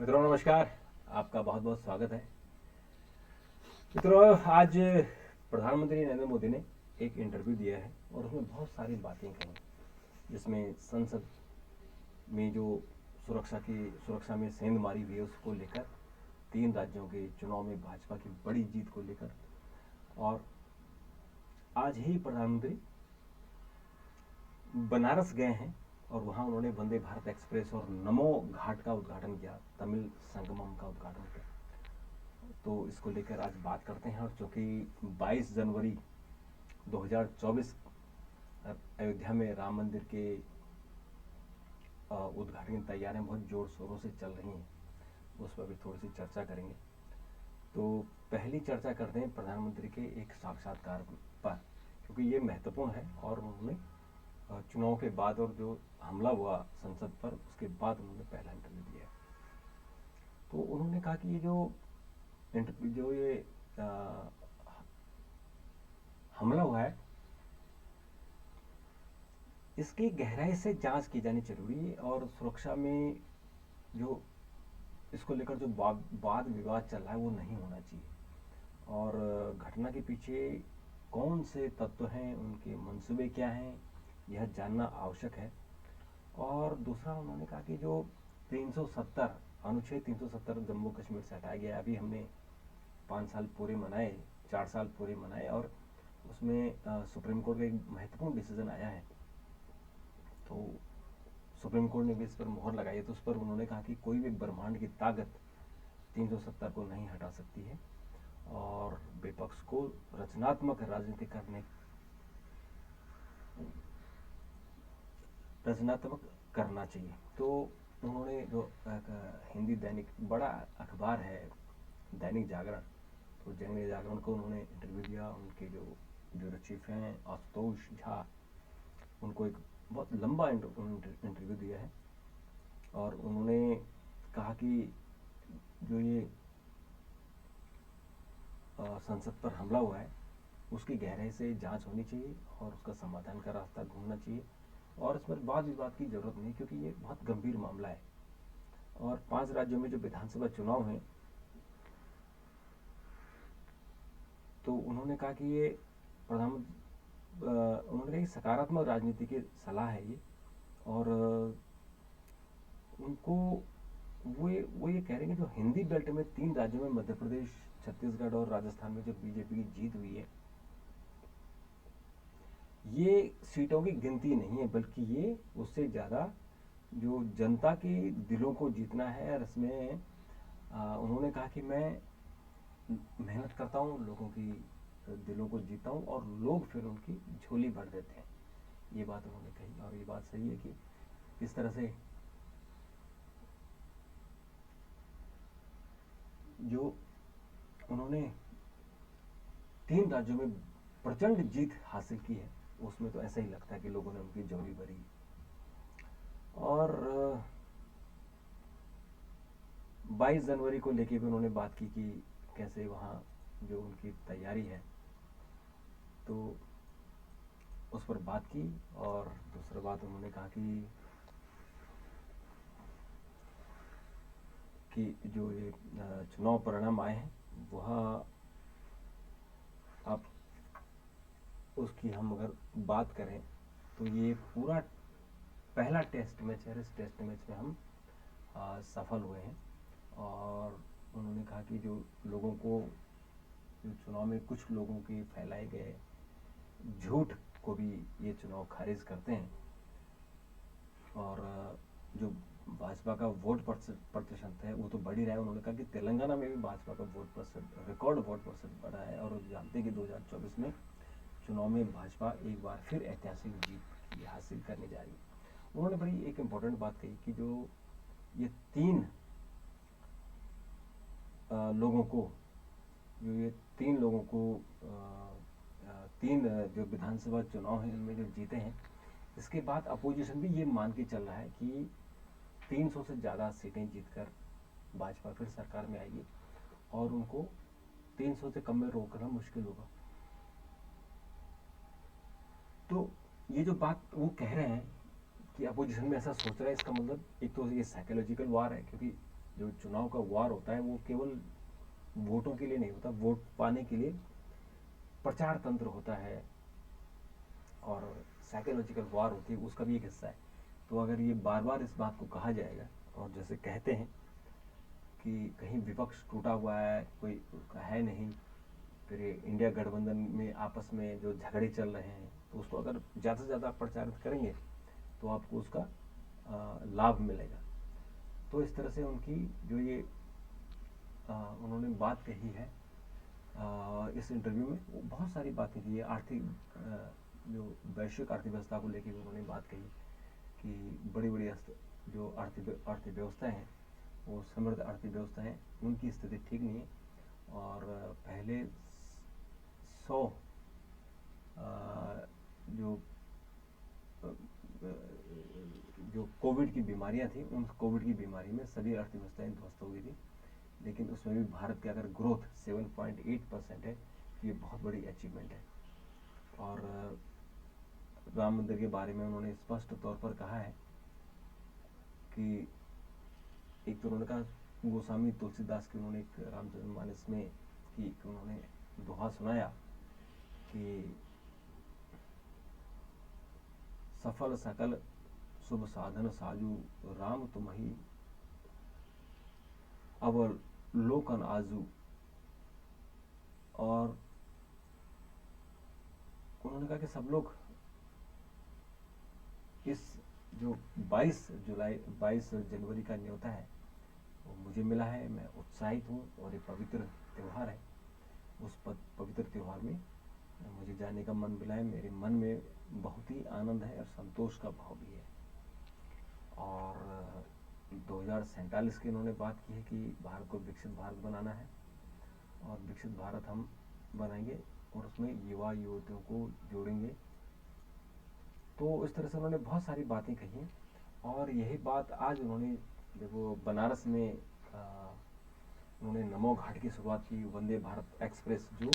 मित्रों नमस्कार। आपका बहुत बहुत स्वागत है। मित्रों, आज प्रधानमंत्री नरेंद्र मोदी ने एक इंटरव्यू दिया है और उसमें बहुत सारी बातें कही, जिसमें संसद में जो सुरक्षा में सेंध मारी हुई है उसको लेकर, 3 राज्यों के चुनाव में भाजपा की बड़ी जीत को लेकर, और आज ही प्रधानमंत्री बनारस गए हैं और वहाँ उन्होंने वंदे भारत एक्सप्रेस और नमो घाट का उद्घाटन किया, तमिल संगमम का उद्घाटन किया। तो इसको लेकर आज बात करते हैं। और चूँकि 22 जनवरी 2024 अयोध्या में राम मंदिर के उद्घाटन की तैयारियां बहुत जोर शोरों से चल रही हैं, उस पर भी थोड़ी सी चर्चा करेंगे। तो पहली चर्चा करते हैं प्रधानमंत्री के एक साक्षात्कार पर, क्योंकि ये महत्वपूर्ण है और उन्होंने चुनाव के बाद और जो हमला हुआ संसद पर उसके बाद उन्होंने पहला इंटरव्यू दिया। तो उन्होंने कहा कि ये जो ये हमला हुआ है इसकी गहराई से जांच की जानी जरूरी है और सुरक्षा में जो इसको लेकर जो वाद विवाद चल रहा है वो नहीं होना चाहिए, और घटना के पीछे कौन से तत्व हैं, उनके मंसूबे क्या हैं, यह जानना आवश्यक है। और दूसरा उन्होंने कहा कि जो 370 अनुच्छेद 370 जम्मू कश्मीर से हटाया गया, अभी हमने 5 साल पूरे मनाए, 4 साल पूरे मनाए, और उसमें सुप्रीम कोर्ट का एक महत्वपूर्ण डिसीजन आया है। तो सुप्रीम कोर्ट ने भी इस पर मोहर लगाई है। तो उस पर उन्होंने कहा कि कोई भी ब्रह्मांड की ताकत 370 को नहीं हटा सकती है और विपक्ष को रचनात्मक राजनीति करना चाहिए। तो उन्होंने जो हिंदी दैनिक बड़ा अखबार है दैनिक जागरण, तो दैनिक जागरण को उन्होंने इंटरव्यू दिया। उनके जो ब्यूरो चीफ हैं आशुतोष झा, उनको एक बहुत लंबा इंटरव्यू दिया है और उन्होंने कहा कि जो ये संसद पर हमला हुआ है उसकी गहराई से जांच होनी चाहिए और उसका समाधान का रास्ता ढूंढना चाहिए, और इस पर वाद विवाद की जरूरत नहीं, क्योंकि ये बहुत गंभीर मामला है। और 5 राज्यों में जो विधानसभा चुनाव हैं, तो उन्होंने कहा कि ये प्रधानमंत्री उन्होंने कहा कि सकारात्मक राजनीति की सलाह है ये, और उनको वो ये कह रहे हैं कि जो हिंदी बेल्ट में 3 राज्यों में मध्य प्रदेश, छत्तीसगढ़ और राजस्थान में जो बीजेपी की जीत हुई है, ये सीटों की गिनती नहीं है, बल्कि ये उससे ज़्यादा जो जनता के दिलों को जीतना है। और इसमें उन्होंने कहा कि मैं मेहनत करता हूँ, लोगों की दिलों को जीता हूँ और लोग फिर उनकी झोली भर देते हैं। ये बात उन्होंने कही और ये बात सही है कि इस तरह से जो उन्होंने 3 राज्यों में प्रचंड जीत हासिल की है, उसमें तो ऐसा ही लगता है कि लोगों ने उनकी झोली भरी। और 22 जनवरी को लेके भी उन्होंने बात की कि कैसे वहाँ जो उनकी तैयारी है, तो उस पर बात की। और दूसरा बात उन्होंने कहा कि जो ये चुनाव परिणाम आए हैं वह अब उसकी हम अगर बात करें तो ये पूरा पहला टेस्ट मैच है, इस टेस्ट मैच में हम सफल हुए हैं। और उन्होंने कहा कि जो लोगों को जो चुनाव में कुछ लोगों के फैलाए गए झूठ को भी ये चुनाव खारिज करते हैं, और जो भाजपा का वोट प्रतिशत है वो तो बढ़ ही रहा है। उन्होंने कहा कि तेलंगाना में भी भाजपा का वोट प्रतिशत रिकॉर्ड वोट प्रतिशत बढ़ा है, और जानते हैं कि 2024 में चुनाव में भाजपा एक बार फिर ऐतिहासिक जीत हासिल करने जा रही है। उन्होंने बड़ी एक इम्पोर्टेंट बात कही कि जो ये 3 लोगों को जो ये 3 लोगों को 3 जो विधानसभा चुनाव हैं इनमें जो जीते हैं, इसके बाद अपोजिशन भी ये मान के चल रहा है कि 300 से ज़्यादा सीटें जीतकर भाजपा फिर सरकार में आएगी और उनको 300 से कम में रोकना मुश्किल होगा। तो ये जो बात वो कह रहे हैं कि अपोजिशन में ऐसा सोच रहा है, इसका मतलब एक तो ये साइकोलॉजिकल वार है, क्योंकि जो चुनाव का वार होता है वो केवल वोटों के लिए नहीं होता, वोट पाने के लिए प्रचार तंत्र होता है और साइकोलॉजिकल वार होती है, उसका भी एक हिस्सा है। तो अगर ये बार बार इस बात को कहा जाएगा, और जैसे कहते हैं कि कहीं विपक्ष टूटा हुआ है, कोई है नहीं, फिर ये इंडिया गठबंधन में आपस में जो झगड़े चल रहे हैं, तो उसको अगर ज़्यादा से ज़्यादा प्रचारित करेंगे तो आपको उसका लाभ मिलेगा। तो इस तरह से उनकी जो ये उन्होंने बात कही है इस इंटरव्यू में, वो बहुत सारी बातें की है। आर्थिक जो वैश्विक अर्थव्यवस्था को लेकर उन्होंने बात कही कि बड़ी बड़ी जो अर्थव्यवस्थाएं हैं, वो समृद्ध अर्थव्यवस्था हैं, उनकी स्थिति ठीक नहीं है। और पहले 100 जो जो कोविड की बीमारियां थी, उन कोविड की बीमारी में सभी अर्थव्यवस्थाएं ध्वस्त हो गई थी, लेकिन उसमें भी भारत की अगर ग्रोथ 7.8% है तो ये बहुत बड़ी अचीवमेंट है। और राम मंदिर के बारे में उन्होंने स्पष्ट तौर पर कहा है कि एक तो उन्होंने कहा गोस्वामी तुलसीदास की उन्होंने एक रामचरितमानस में की उन्होंने दोहा सुनाया कि सफल सकल शुभ साधन साजू राम तुम्ही अवर लोकन आजू। और उन्होंने कहा कि सब लोग इस जो 22 जनवरी का न्योता है वो मुझे मिला है, मैं उत्साहित हूँ और ये पवित्र त्यौहार है। उस पवित्र त्यौहार में मुझे जाने का मन मिला है, मेरे मन में बहुत ही आनंद है और संतोष का भाव भी है। और 2047 की उन्होंने बात की है कि भारत को विकसित भारत बनाना है, और विकसित भारत हम बनाएंगे और उसमें युवा युवतियों को जोड़ेंगे। तो इस तरह से उन्होंने बहुत सारी बातें कही हैं। और यही बात आज उन्होंने जब वो बनारस में उन्होंने नमो घाट की शुरुआत की, वंदे भारत एक्सप्रेस जो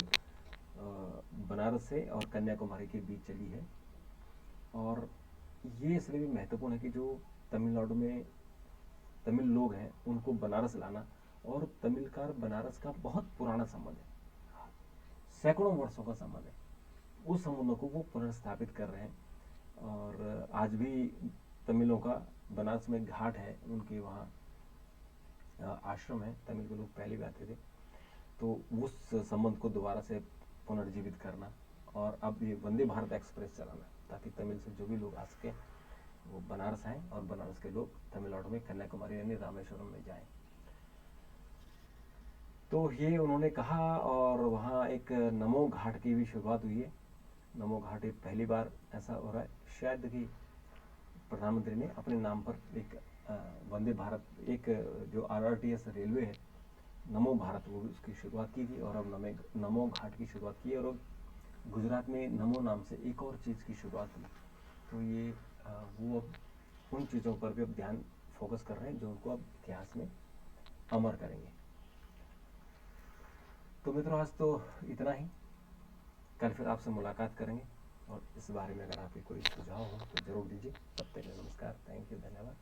बनारस से और कन्याकुमारी के बीच चली है। और ये इसलिए भी महत्वपूर्ण है कि जो तमिलनाडु में तमिल लोग हैं उनको बनारस लाना, और तमिल का बनारस का बहुत पुराना संबंध है, सैकड़ों वर्षों का संबंध है, उस संबंधों को वो पुनर्स्थापित कर रहे हैं। और आज भी तमिलों का बनारस में घाट है, उनके वहाँ आश्रम है, तमिल के लोग पहले भी आते थे, तो उस संबंध को दोबारा से पुनर्जीवित करना, और अब ये वंदे भारत एक्सप्रेस चलाना, ताकि तमिल से जो भी लोग आ सके वो बनारस आए और बनारस के लोग तमिलनाडु में कन्याकुमारी यानी रामेश्वरम में जाएं। तो ये उन्होंने कहा। और वहाँ एक नमो घाट की भी शुरुआत हुई है। नमो घाट एक पहली बार ऐसा हो रहा है शायद कि प्रधानमंत्री ने अपने नाम पर एक वंदे भारत, एक जो RRTS रेलवे है नमो भारत, वो भी उसकी शुरुआत की थी, और अब नमो घाट की शुरुआत की है। और गुजरात में नमो नाम से एक और चीज़ की शुरुआत हुई। तो ये वो अब उन चीज़ों पर भी अब ध्यान फोकस कर रहे हैं जो उनको अब इतिहास में अमर करेंगे। तो मित्रों, आज तो इतना ही। कल फिर आपसे मुलाकात करेंगे, और इस बारे में अगर आपके कोई सुझाव हो तो ज़रूर दीजिए। तब तक के लिए नमस्कार, थैंक यू, धन्यवाद।